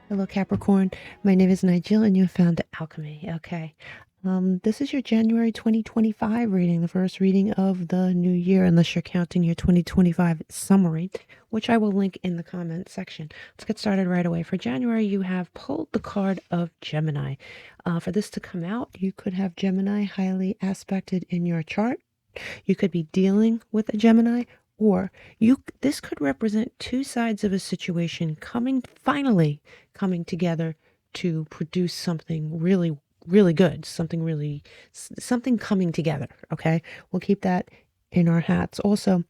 Hello, Capricorn. My name is Nigel, and you have found Alchemy. Okay. This is your January 2025 reading, the first reading of the new year, unless you're counting your 2025 summary, which I will link in the comment section. Let's get started right away. For January, you have pulled the card of Gemini. For this to come out, you could have Gemini highly aspected in your chart. You could be dealing with a Gemini, or this could represent two sides of a situation finally coming together to produce something really good, something coming together. Okay, we'll keep that in our hats. Also,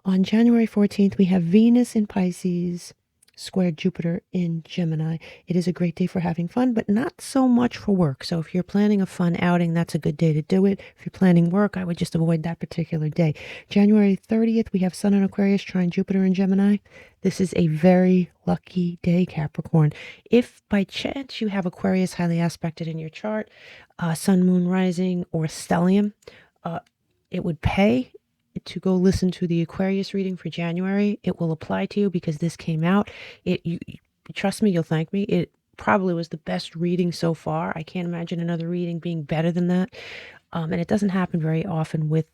on January 14th, we have Venus in Pisces squared Jupiter in Gemini. It is a great day for having fun, but not so much for work. So if you're planning a fun outing, that's a good day to do it. If you're planning work, I would just avoid that particular day. January 30th, we have Sun in Aquarius trine Jupiter in Gemini. This is a very lucky day, Capricorn. If by chance you have Aquarius highly aspected in your chart, Sun, Moon, Rising, or Stellium, it would pay to go listen to the Aquarius reading for January. It will apply to you because this came out. Trust me, you'll thank me. It probably was the best reading so far. I can't imagine another reading being better than that. And it doesn't happen very often with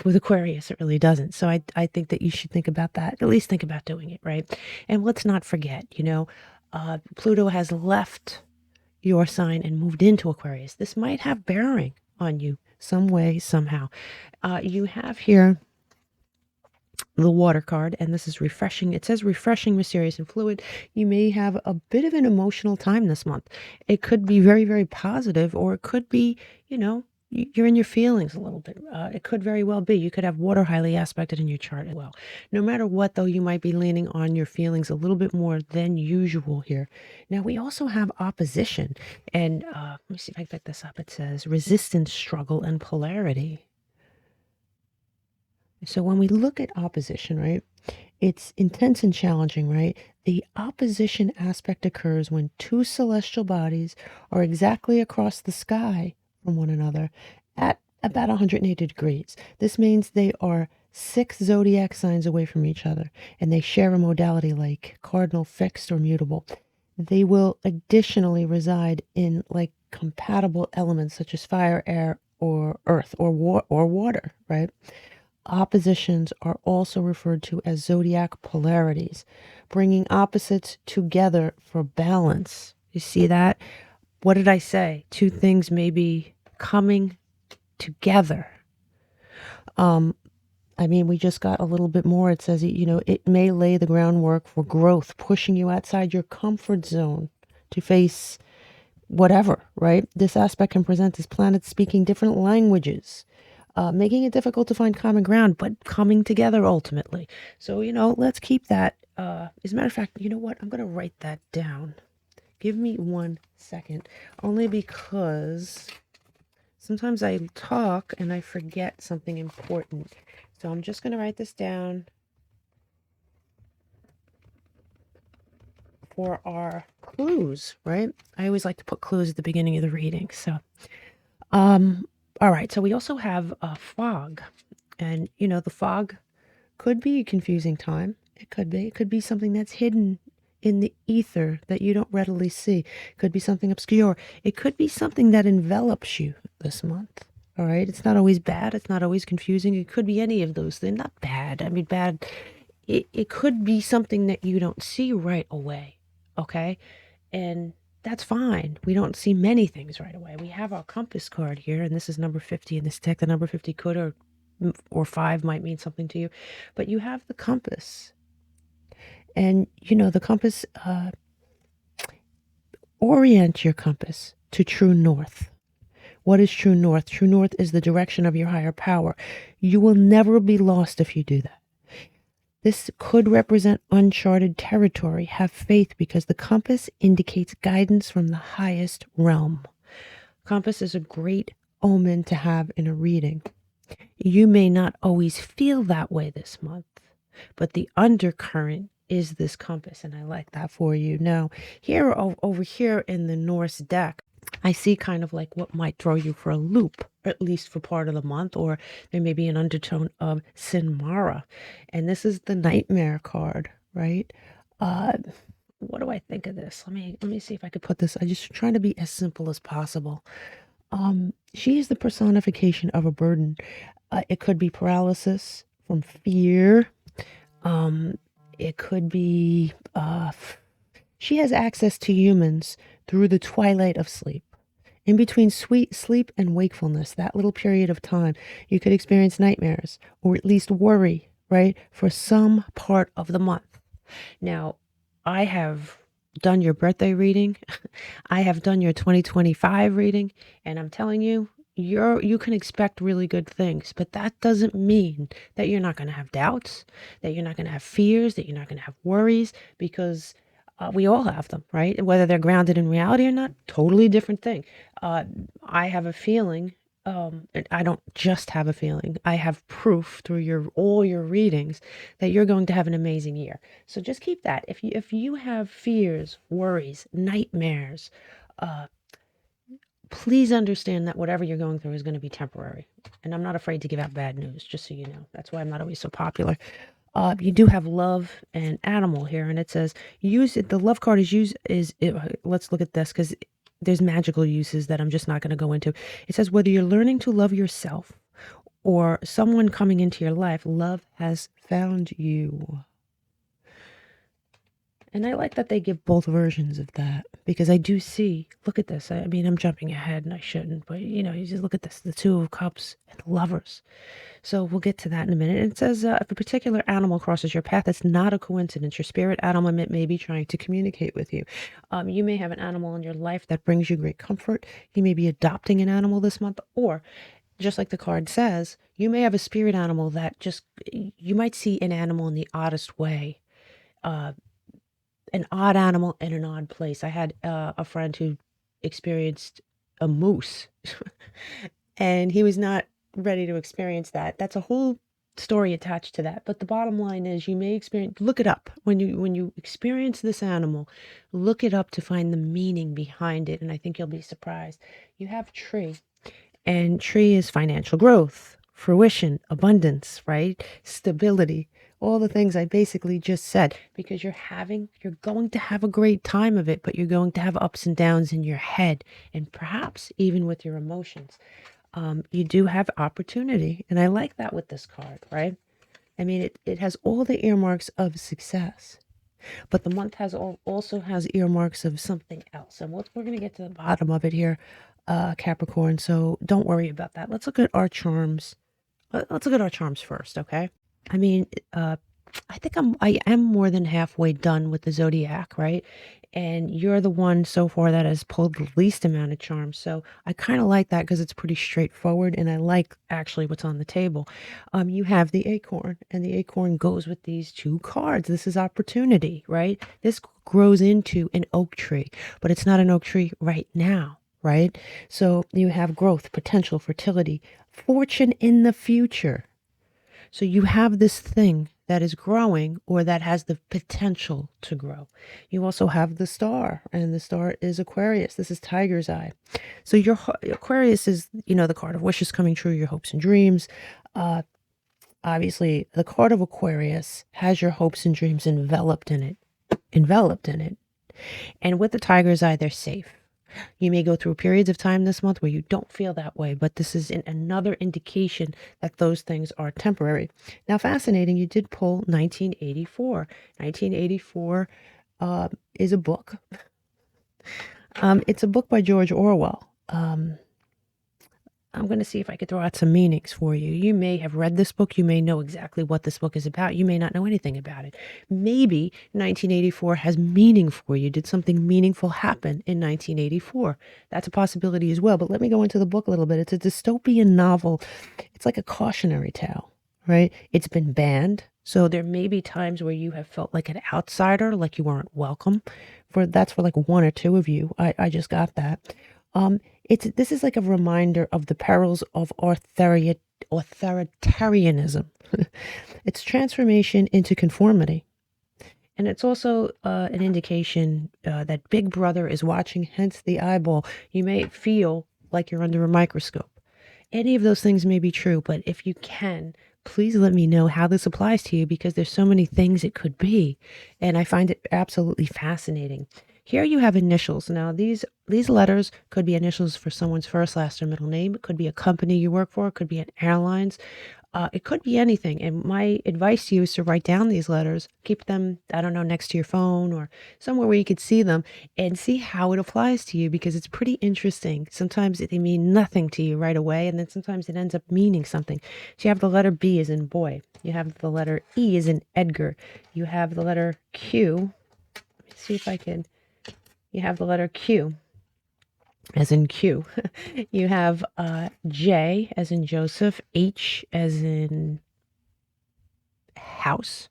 Aquarius. It really doesn't. So I think that you should think about that. At least think about doing it, right? And let's not forget, Pluto has left your sign and moved into Aquarius. This might have bearing on you some way, somehow. You have here the water card, and this is refreshing. It says refreshing, mysterious, and fluid. You may have a bit of an emotional time this month. It could be very, very positive, or it could be, you're in your feelings a little bit. It could very well be. You could have water highly aspected in your chart as well. No matter what, though, you might be leaning on your feelings a little bit more than usual here. Now, we also have opposition. And let me see if I can pick this up. It says resistance, struggle, and polarity. So when we look at opposition, right, it's intense and challenging, right? The opposition aspect occurs when two celestial bodies are exactly across the sky from one another at about 180 degrees. This means they are 6 zodiac signs away from each other, and they share a modality like cardinal, fixed, or mutable. They will additionally reside in like compatible elements such as fire, air, or earth, or water, right? Oppositions are also referred to as zodiac polarities, bringing opposites together for balance. You see that? What did I say? Two things may be coming together. We just got a little bit more. It says, it may lay the groundwork for growth, pushing you outside your comfort zone to face whatever, right? This aspect can present as planets speaking different languages, making it difficult to find common ground, but coming together ultimately. So, let's keep that. As a matter of fact, you know what? I'm going to write that down. Give me 1 second, only because sometimes I talk and I forget something important. So I'm just going to write this down for our clues, right? I always like to put clues at the beginning of the reading. So, all right, so we also have a fog, and the fog could be a confusing time. It could be something that's hidden in the ether that you don't readily see. It could be something obscure. It could be something that envelops you this month. All right, it's not always bad. It's not always confusing. It could be any of those things. Not bad. I mean, bad. It could be something that you don't see right away. Okay, and that's fine. We don't see many things right away. We have our compass card here, and this is number 50 in this deck. The number 50 could or 5 might mean something to you, but you have the compass, and the compass, orient your compass to true north. What is true north? True north is the direction of your higher power. You will never be lost if you do that. This could represent uncharted territory. Have faith, because the compass indicates guidance from the highest realm. Compass is a great omen to have in a reading. You may not always feel that way this month, but the undercurrent is this compass, and I like that for you. Now, here over here in the Norse deck, I see kind of like what might throw you for a loop, at least for part of the month, or there may be an undertone of Sinmara. And this is the nightmare card, right? what do I think of this? Let me see if I could put this. I just trying to be as simple as possible. She is the personification of a burden. It could be paralysis from fear. Um, it could be she has access to humans through the twilight of sleep. In between sweet sleep and wakefulness, that little period of time, you could experience nightmares or at least worry, right, for some part of the month. Now, I have done your birthday reading. I have done your 2025 reading, and I'm telling you, you can expect really good things, but that doesn't mean that you're not going to have doubts, that you're not going to have fears, that you're not going to have worries, because we all have them, right? And whether they're grounded in reality or not, totally different thing. I have a feeling, and I don't just have a feeling. I have proof through all your readings that you're going to have an amazing year. So just keep that. If you have fears, worries, nightmares, uh, please understand that whatever you're going through is going to be temporary. And I'm not afraid to give out bad news, just so you know. That's why I'm not always so popular. You do have love and animal here, and it says use it. The love card is used is it, let's look at this because there's magical uses that I'm just not going to go into. It says whether you're learning to love yourself or someone coming into your life, love has found you. And I like that they give both versions of that because I do see, look at this. I mean, I'm jumping ahead and I shouldn't, but you just look at this, the Two of Cups and lovers. So we'll get to that in a minute. It says if a particular animal crosses your path, it's not a coincidence. Your spirit animal may be trying to communicate with you. You may have an animal in your life that brings you great comfort. You may be adopting an animal this month, or just like the card says, you may have a spirit animal that you might see an animal in the oddest way. An odd animal in an odd place. I had a friend who experienced a moose and he was not ready to experience that. That's a whole story attached to that. But the bottom line is you may experience, look it up. When you experience this animal, look it up to find the meaning behind it. And I think you'll be surprised. You have tree, and tree is financial growth, fruition, abundance, right? Stability, all the things I basically just said, because you're going to have a great time of it, but you're going to have ups and downs in your head and perhaps even with your emotions. You do have opportunity. And I like that with this card, right? I mean, it has all the earmarks of success, but the month also has earmarks of something else. And we're going to get to the bottom of it here, Capricorn. So don't worry about that. Let's look at our charms. Let's look at our charms first, okay? I mean, I think I am more than halfway done with the zodiac, right? And you're the one so far that has pulled the least amount of charms. So I kind of like that because it's pretty straightforward, and I like actually what's on the table. You have the acorn, and the acorn goes with these two cards. This is opportunity, right? This grows into an oak tree, but it's not an oak tree right now, right? So you have growth, potential, fertility, fortune in the future. So you have this thing that is growing or that has the potential to grow. You also have the star, and the star is Aquarius. This is tiger's eye. So your Aquarius is, the card of wishes coming true, your hopes and dreams. Obviously, the card of Aquarius has your hopes and dreams enveloped in it. And with the tiger's eye, they're safe. You may go through periods of time this month where you don't feel that way, but this is another indication that those things are temporary. Now, fascinating, you did pull 1984. 1984 is a book. It's a book by George Orwell. I'm going to see if I could throw out some meanings for you. You may have read this book. You may know exactly what this book is about. You may not know anything about it. Maybe 1984 has meaning for you. Did something meaningful happen in 1984? That's a possibility as well. But let me go into the book a little bit. It's a dystopian novel. It's like a cautionary tale, right? It's been banned. So there may be times where you have felt like an outsider, like you weren't welcome. That's for like one or two of you. I just got that. This is like a reminder of the perils of authoritarianism. It's transformation into conformity. And it's also an indication that Big Brother is watching, hence the eyeball. You may feel like you're under a microscope. any of those things may be true, but if you can, please let me know how this applies to you, because there's so many things it could be. And I find it absolutely fascinating. Here you have initials. Now, these letters could be initials for someone's first, last, or middle name. It could be a company you work for. It could be an airlines. It could be anything. And my advice to you is to write down these letters, keep them, I don't know, next to your phone or somewhere where you could see them, and see how it applies to you, because it's pretty interesting. Sometimes they mean nothing to you right away, and then sometimes it ends up meaning something. So you have the letter B as in boy. You have the letter E as in Edgar. You have the letter Q. Let me see if I can. You have the letter Q as in Q. You have J as in Joseph, H as in house.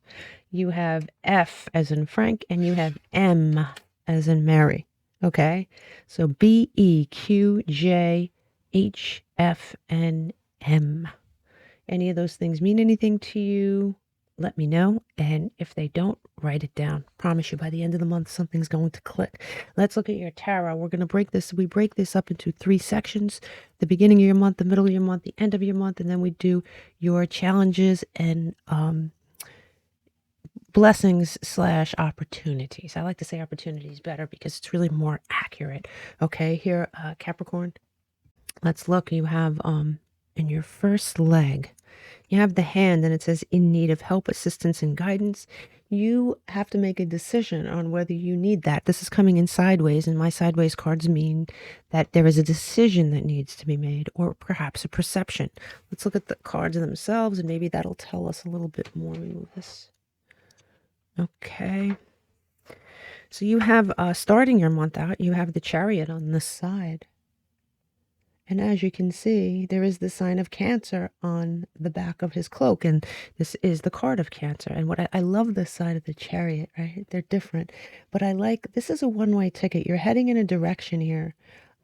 You have F as in Frank, and you have M as in Mary. Okay? So B, E, Q, J, H, F, and M. Any of those things mean anything to you? Let me know. And if they don't, write it down. Promise you, by the end of the month, something's going to click. Let's look at your tarot. We're going to break this. We break this up into 3 sections: the beginning of your month, the middle of your month, the end of your month, and then we do your challenges and blessings / opportunities. I like to say opportunities better because it's really more accurate. Okay, here, Capricorn. Let's look. You have in your first leg, you have the hand, and it says in need of help, assistance, and guidance. You have to make a decision on whether you need that. This is coming in sideways, and my sideways cards mean that there is a decision that needs to be made, or perhaps a perception. Let's look at the cards themselves, and maybe that'll tell us a little bit more. Remove this. Okay. So you have, starting your month out, you have the Chariot on this side. And as you can see, there is the sign of Cancer on the back of his cloak. And this is the card of Cancer. And what I love this side of the Chariot, right? They're different. But I like, this is a one-way ticket. You're heading in a direction here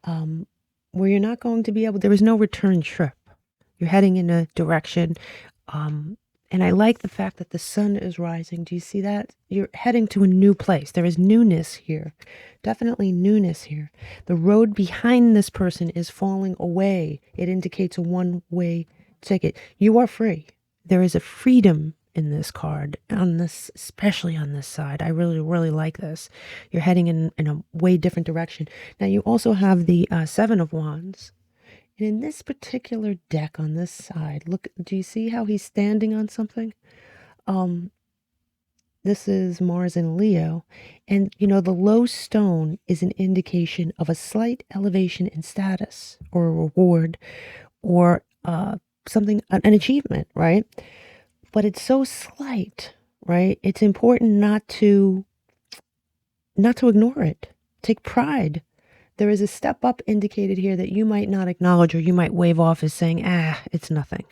where you're not going to be able, there is no return trip. You're heading in a direction. And I like the fact that the sun is rising. Do you see that? You're heading to a new place. There is newness here. Definitely newness here. The road behind this person is falling away. It indicates a one-way ticket. You are free. There is a freedom in this card, on this, especially on this side. I really, really like this. You're heading in a way different direction. Now, you also have the Seven of Wands. And in this particular deck on this side, look, do you see how he's standing on something? This is Mars and Leo. And, you know, the low stone is an indication of a slight elevation in status or a reward or something, an achievement, right? But it's so slight, right? It's important not to ignore it. Take pride. There is a step up indicated here that you might not acknowledge, or you might wave off as saying, it's nothing.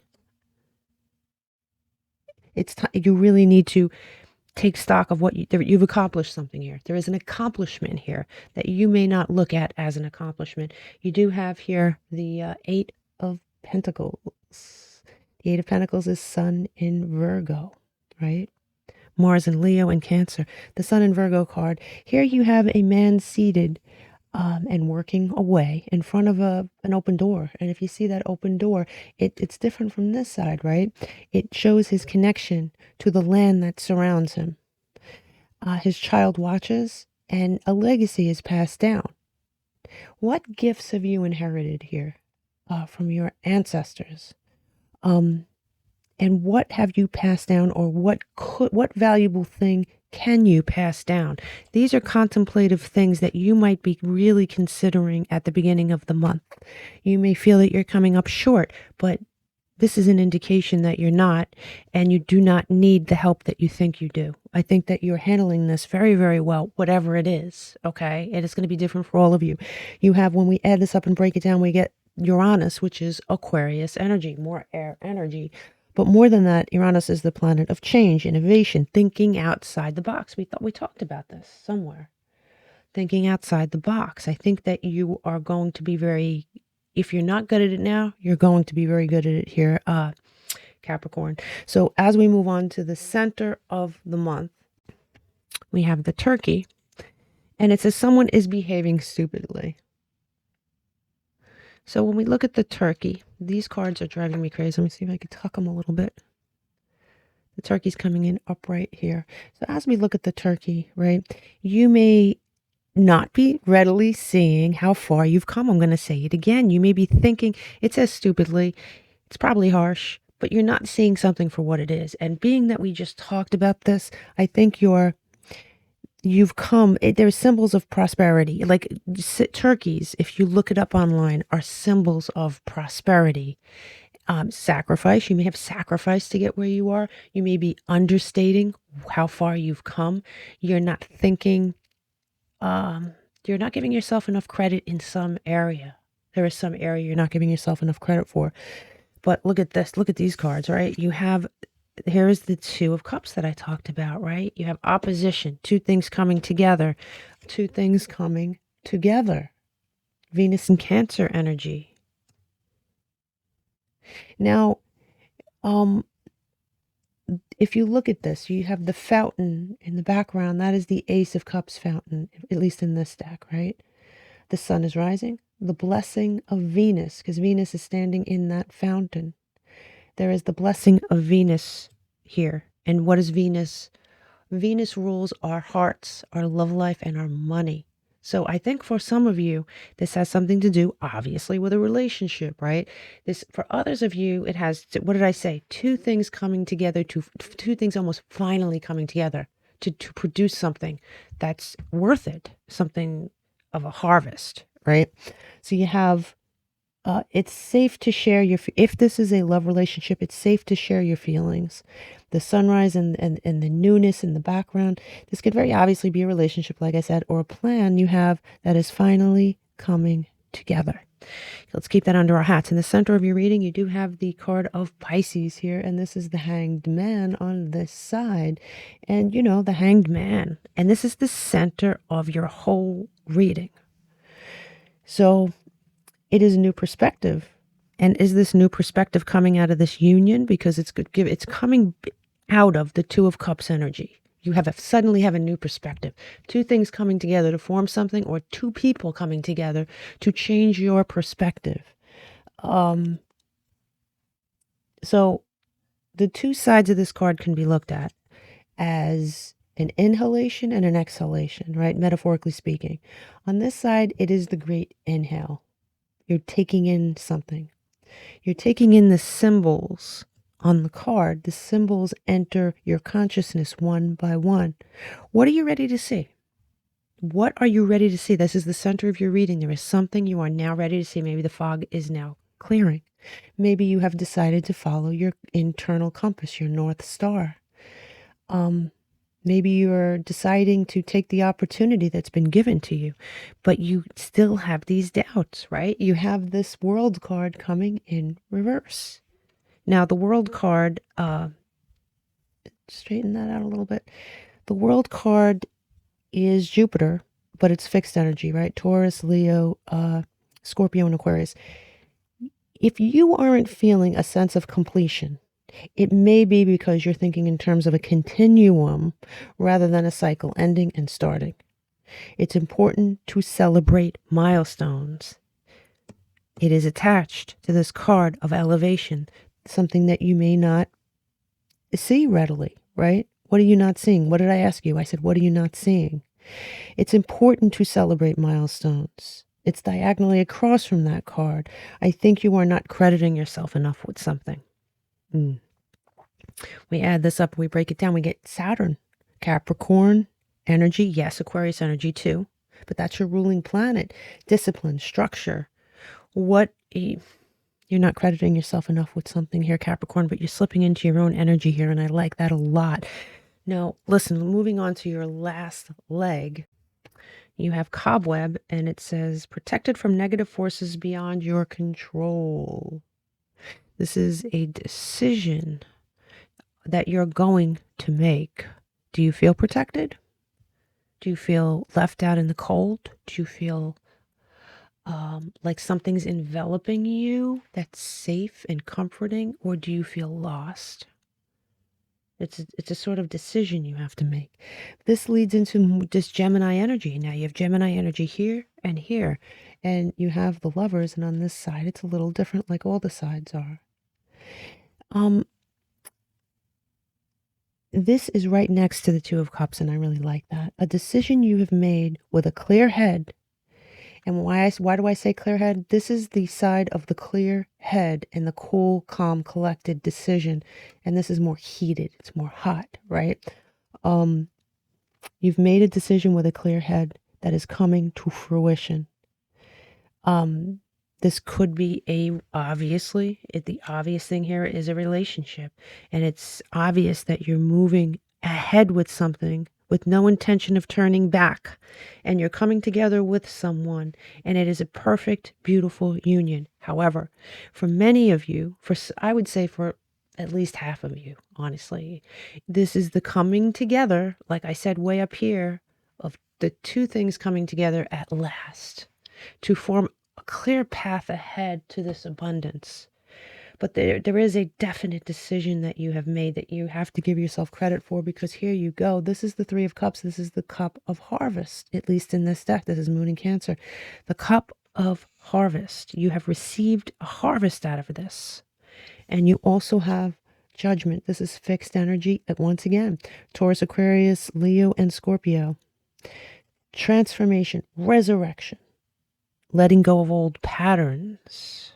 You really need to take stock of what you've accomplished something here. There is an accomplishment here that you may not look at as an accomplishment. You do have here the Eight of Pentacles. The Eight of Pentacles is Sun in Virgo, right? Mars in Leo and Cancer. The Sun in Virgo card. Here you have a man seated and working away in front of an open door. And if you see that open door, it's different from this side, right? It shows his connection to the land that surrounds him. His child watches, and a legacy is passed down. What gifts have you inherited here from your ancestors? And what have you passed down, or what valuable thing can you pass down? These are contemplative things that you might be really considering at the beginning of the month. You may feel that you're coming up short, but this is an indication that you're not, and you do not need the help that you think you do. I think that you're handling this very, very well, whatever it is, okay? And it's going to be different for all of you. You have, when we add this up and break it down, we get Uranus, which is Aquarius energy, more air energy. But more than that, Uranus is the planet of change, innovation, thinking outside the box. We thought we talked about this somewhere. Thinking outside the box. I think that you are going to be very, if you're not good at it now, you're going to be very good at it here, Capricorn. So as we move on to the center of the month, we have the Turkey, and it says someone is behaving stupidly. So when we look at the turkey, these cards are driving me crazy. Let me see if I can tuck them a little bit. The turkey's coming in upright here. So as we look at the turkey, right, you may not be readily seeing how far you've come. I'm going to say it again. You may be thinking, it says stupidly, it's probably harsh, but you're not seeing something for what it is. And being that we just talked about this, I think you've come, there's symbols of prosperity. Like turkeys, if you look it up online, are symbols of prosperity. Sacrifice. You may have sacrificed to get where you are. You may be understating how far you've come. You're not thinking, you're not giving yourself enough credit in some area. There is some area you're not giving yourself enough credit for. But look at this. Look at these cards, right? You have, here is the Two of Cups that I talked about, right? You have opposition, two things coming together, two things coming together. Venus and Cancer energy. Now, if you look at this, you have the fountain in the background. That is the Ace of Cups fountain, at least in this deck, right? The sun is rising. The blessing of Venus, because Venus is standing in that fountain. There is the blessing of Venus here. And what is Venus? Venus rules our hearts, our love life, and our money. So I think for some of you, this has something to do, obviously, with a relationship, right? This, for others of you, it has, what did I say? Two things coming together, two things almost finally coming together to produce something that's worth it, something of a harvest, right? So you have, it's safe to share your, if this is a love relationship, it's safe to share your feelings. The sunrise and the newness in the background. This could very obviously be a relationship, like I said, or a plan you have that is finally coming together. Let's keep that under our hats. In the center of your reading, you do have the card of Pisces here, and this is the Hanged Man on this side. And, you know, the Hanged Man. And this is the center of your whole reading. So it is a new perspective. And is this new perspective coming out of this union? Because it's good. It's coming out of the Two of Cups energy. You suddenly have a new perspective. Two things coming together to form something, or two people coming together to change your perspective. So the two sides of this card can be looked at as an inhalation and an exhalation, right? Metaphorically speaking. On this side, it is the great inhale. You're taking in something. You're taking in the symbols on the card. The symbols enter your consciousness one by one. What are you ready to see? What are you ready to see? This is the center of your reading. There is something you are now ready to see. Maybe the fog is now clearing. Maybe you have decided to follow your internal compass, your North Star. Maybe you're deciding to take the opportunity that's been given to you, but you still have these doubts, right? You have this World card coming in reverse. Now, the World card, straighten that out a little bit. The World card is Jupiter, but it's fixed energy, right? Taurus, Leo, Scorpio, and Aquarius. If you aren't feeling a sense of completion, it may be because you're thinking in terms of a continuum rather than a cycle ending and starting. It's important to celebrate milestones. It is attached to this card of elevation, something that you may not see readily, right? What are you not seeing? What did I ask you? I said, what are you not seeing? It's important to celebrate milestones. It's diagonally across from that card. I think you are not crediting yourself enough with something. We add this up, we break it down, we get Saturn, Capricorn energy, yes, Aquarius energy too, but that's your ruling planet. Discipline, structure. You're not crediting yourself enough with something here, Capricorn, but you're slipping into your own energy here, and I like that a lot. Now, listen, moving on to your last leg, you have Cobweb, and it says, protected from negative forces beyond your control. This is a decision that you're going to make. Do you feel protected? Do you feel left out in the cold? Do you feel like something's enveloping you that's safe and comforting? Or do you feel lost? It's a sort of decision you have to make. This leads into this Gemini energy. Now you have Gemini energy here and here. And you have the Lovers, and on this side, it's a little different, like all the sides are. This is right next to the Two of Cups, and I really like that. A decision you have made with a clear head. And why do I say clear head? This is the side of the clear head and the cool, calm, collected decision. And this is more heated. It's more hot, right? You've made a decision with a clear head that is coming to fruition. This could be the obvious thing here is a relationship. And it's obvious that you're moving ahead with something with no intention of turning back. And you're coming together with someone, and it is a perfect, beautiful union. However, for many of you, I would say for at least half of you, honestly, this is the coming together, like I said way up here, of the two things coming together at last to form a clear path ahead to this abundance. But there is a definite decision that you have made that you have to give yourself credit for, because here you go. This is the Three of Cups. This is the cup of harvest, at least in this deck. This is Moon in Cancer. The cup of harvest. You have received a harvest out of this. And you also have Judgment. This is fixed energy. Once again, Taurus, Aquarius, Leo, and Scorpio. Transformation, resurrection, letting go of old patterns.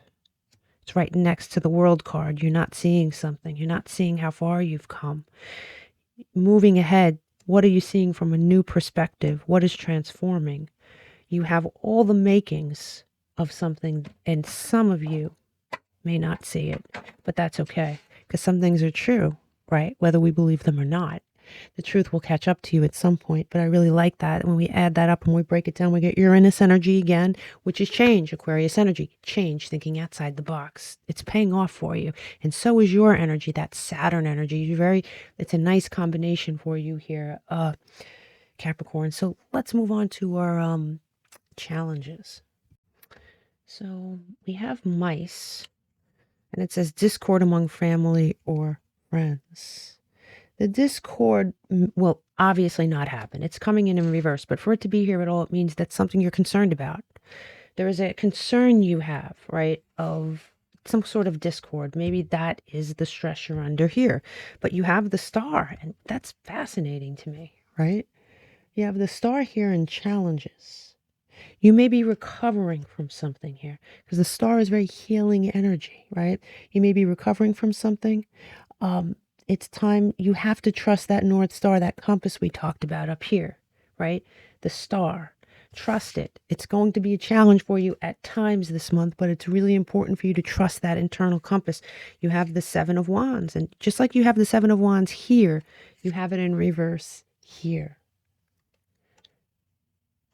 It's right next to the World card. You're not seeing something. You're not seeing how far you've come. Moving ahead, what are you seeing from a new perspective? What is transforming? You have all the makings of something, and some of you may not see it, but that's okay, because some things are true, right? Whether we believe them or not. The truth will catch up to you at some point, but I really like that. When we add that up and we break it down, we get Uranus energy again, which is change, Aquarius energy, change, thinking outside the box. It's paying off for you. And so is your energy, that Saturn energy. It's a nice combination for you here, Capricorn. So let's move on to our challenges. So we have mice, and it says discord among family or friends. The discord will obviously not happen. It's coming in reverse, but for it to be here at all, it means that's something you're concerned about. There is a concern you have, right, of some sort of discord. Maybe that is the stress you're under here. But you have the star, and that's fascinating to me, right? You have the star here in challenges. You may be recovering from something here, because the star is very healing energy, right? You may be recovering from something. It's time. You have to trust that North Star, that compass we talked about up here, right? The star. Trust it. It's going to be a challenge for you at times this month, but it's really important for you to trust that internal compass. You have the Seven of Wands, and just like you have the Seven of Wands here, you have it in reverse here.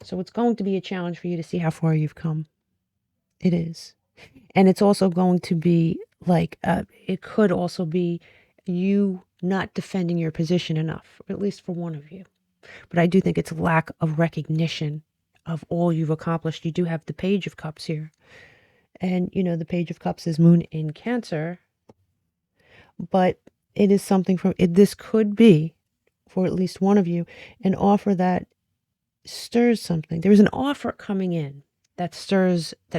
So it's going to be a challenge for you to see how far you've come. It is. And it's also going to be like, it could also be you not defending your position enough, at least for one of you. But I do think it's a lack of recognition of all you've accomplished. You do have the Page of Cups here. And, the Page of Cups is Moon in Cancer. But it is something this could be, for at least one of you, an offer that stirs something. There is an offer coming in that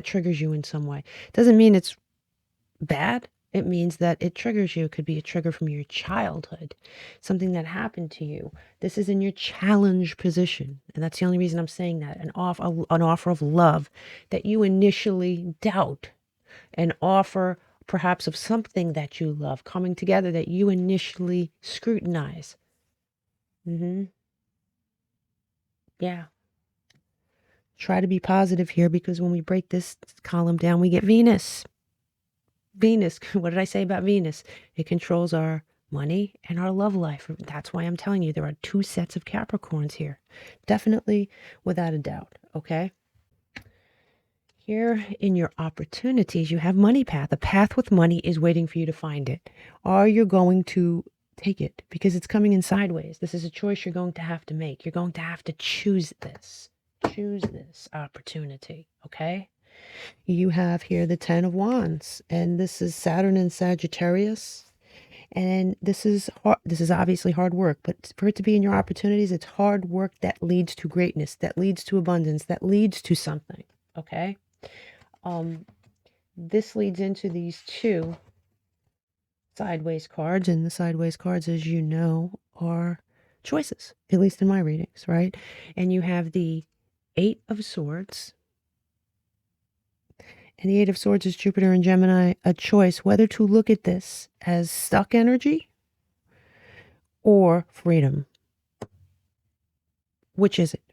triggers you in some way. Doesn't mean it's bad. It means that it triggers you. It could be a trigger from your childhood, something that happened to you. This is in your challenge position. And that's the only reason I'm saying that. An offer of love that you initially doubt. An offer perhaps of something that you love coming together that you initially scrutinize. Yeah. Try to be positive here, because when we break this column down, we get Venus. Venus, what did I say about Venus? It controls our money and our love life. That's why I'm telling you there are two sets of Capricorns here. Definitely, without a doubt, okay? Here in your opportunities, you have money path. A path with money is waiting for you to find it. Are you going to take it? Because it's coming in sideways. This is a choice you're going to have to make. You're going to have to choose this. Choose this opportunity, okay? You have here the Ten of Wands, and this is Saturn and Sagittarius. And this is obviously hard work, but for it to be in your opportunities, it's hard work that leads to greatness, that leads to abundance, that leads to something, okay? This leads into these two sideways cards, and the sideways cards, as you know, are choices, at least in my readings, right? And you have the Eight of Swords, and the Eight of Swords is Jupiter and Gemini, a choice whether to look at this as stuck energy or freedom. Which is it?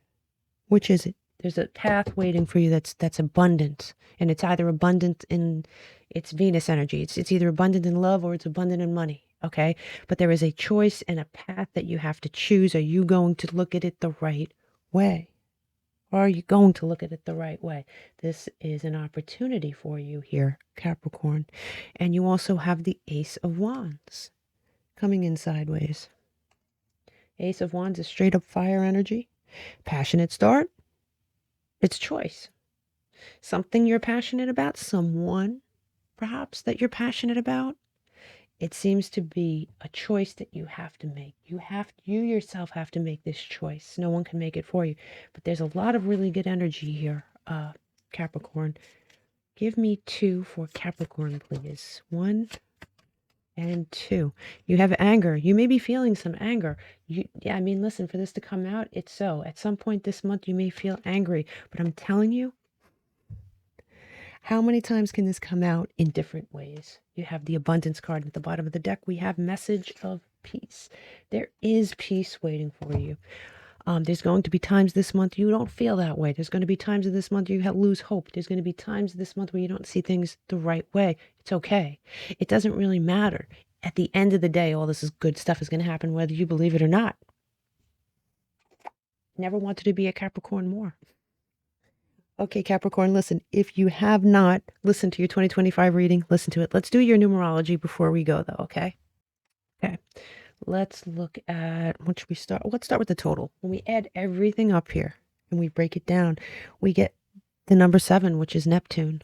Which is it? There's a path waiting for you that's abundant, and it's either abundant in it's Venus energy. It's either abundant in love or it's abundant in money, okay? But there is a choice and a path that you have to choose. Are you going to look at it the right way? Or are you going to look at it the right way? This is an opportunity for you here, Capricorn. And you also have the Ace of Wands coming in sideways. Ace of Wands is straight up fire energy. Passionate start. It's choice. Something you're passionate about, someone perhaps that you're passionate about. It seems to be a choice that you have to make. You yourself have to make this choice. No one can make it for you. But there's a lot of really good energy here, Capricorn. Give me 2 for Capricorn, please. 1 and 2. You have anger. You may be feeling some anger. I mean, listen, for this to come out, it's so. At some point this month, you may feel angry. But I'm telling you, how many times can this come out in different ways? You have the abundance card at the bottom of the deck. We have message of peace. There is peace waiting for you. There's going to be times this month you don't feel that way. There's going to be times this month you lose hope. There's going to be times this month where you don't see things the right way. It's okay. It doesn't really matter. At the end of the day, all this good stuff is going to happen whether you believe it or not. Never wanted to be a Capricorn more. Okay, Capricorn, listen, if you have not listened to your 2025 reading, listen to it. Let's do your numerology before we go, though, okay? Okay. Let's look at, what should we start? Let's start with the total. When we add everything up here and we break it down, we get the number 7, which is Neptune.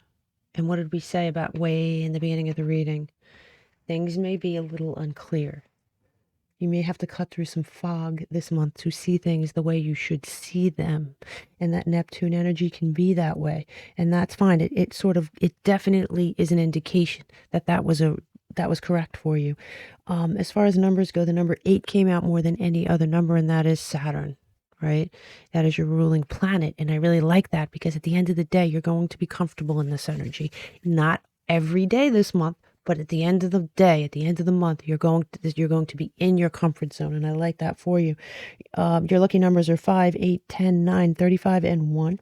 And what did we say about way in the beginning of the reading? Things may be a little unclear. You may have to cut through some fog this month to see things the way you should see them. And that Neptune energy can be that way. And that's fine. It definitely is an indication that that was correct for you. As far as numbers go, the number 8 came out more than any other number, and that is Saturn, right? That is your ruling planet. And I really like that because at the end of the day, you're going to be comfortable in this energy. Not every day this month, but at the end of the day, at the end of the month, you're going to be in your comfort zone, and I like that for you. Your lucky numbers are 5, 8, 10, 9, 35, and 1.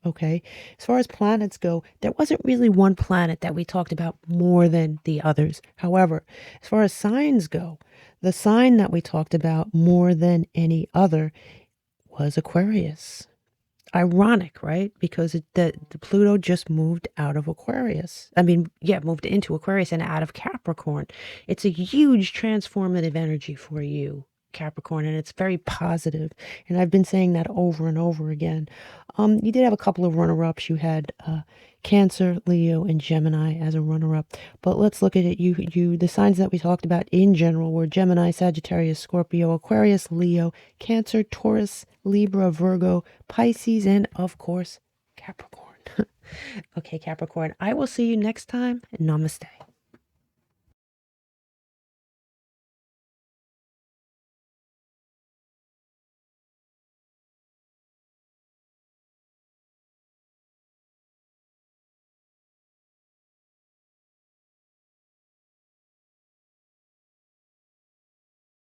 Okay. As far as planets go, there wasn't really one planet that we talked about more than the others. However, as far as signs go, the sign that we talked about more than any other was Aquarius. Ironic, right? Because the Pluto just moved out of Aquarius. Moved into Aquarius and out of Capricorn. It's a huge transformative energy for you, Capricorn, and it's very positive. And I've been saying that over and over again. You did have a couple of runner-ups. You had Cancer, Leo, and Gemini as a runner-up. But let's look at it. The signs that we talked about in general were Gemini, Sagittarius, Scorpio, Aquarius, Leo, Cancer, Taurus, Libra, Virgo, Pisces, and of course, Capricorn. Okay, Capricorn, I will see you next time. Namaste.